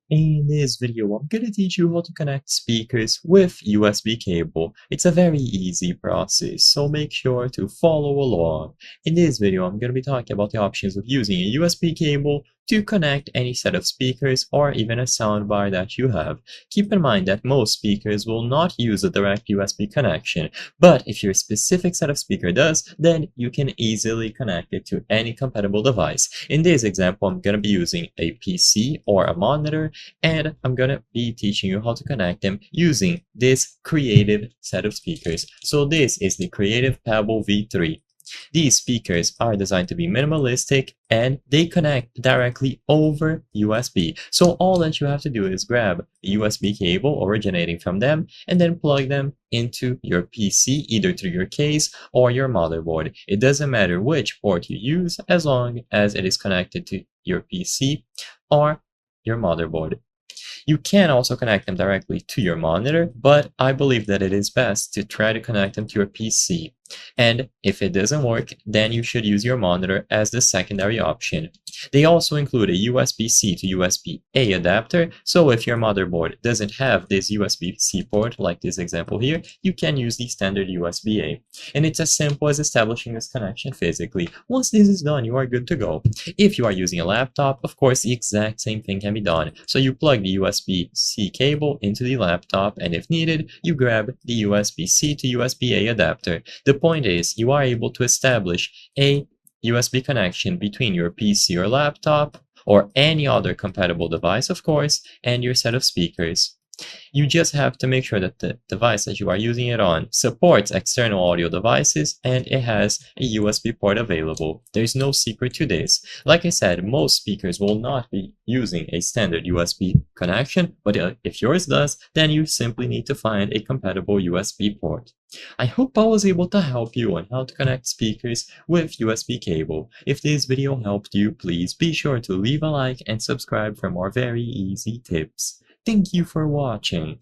In this video, I'm going to teach you how to connect speakers with USB cable. It's a very easy process, so make sure to follow along. In this video, I'm going to be talking about the options of using a USB cable to connect any set of speakers or even a soundbar that you have. Keep in mind that most speakers will not use a direct USB connection, but if your specific set of speaker does, then you can easily connect it to any compatible device. In this example, I'm going to be using a PC or a monitor, and I'm gonna be teaching you how to connect them using this Creative set of speakers. So this is the Creative Pebble V3. These speakers are designed to be minimalistic and they connect directly over USB. So all that you have to do is grab the USB cable originating from them and then plug them into your PC, either through your case or your motherboard. It doesn't matter which port you use as long as it is connected to your PC or your motherboard. You can also connect them directly to your monitor, but I believe that it is best to try to connect them to your PC. And if it doesn't work, then you should use your monitor as the secondary option. They also include a USB-C to USB-A adapter, so if your motherboard doesn't have this USB-C port, like this example here, you can use the standard USB-A. And it's as simple as establishing this connection physically. Once this is done, you are good to go. If you are using a laptop, of course, the exact same thing can be done. So you plug the USB-C cable into the laptop, and if needed, you grab the USB-C to USB-A adapter. The point is, you are able to establish a USB connection between your PC or laptop, or any other compatible device, of course, and your set of speakers. You just have to make sure that the device that you are using it on supports external audio devices and it has a USB port available. There's no secret to this. Like I said, most speakers will not be using a standard USB connection, but if yours does, then you simply need to find a compatible USB port. I hope I was able to help you on how to connect speakers with USB cable. If this video helped you, please be sure to leave a like and subscribe for more very easy tips. Thank you for watching.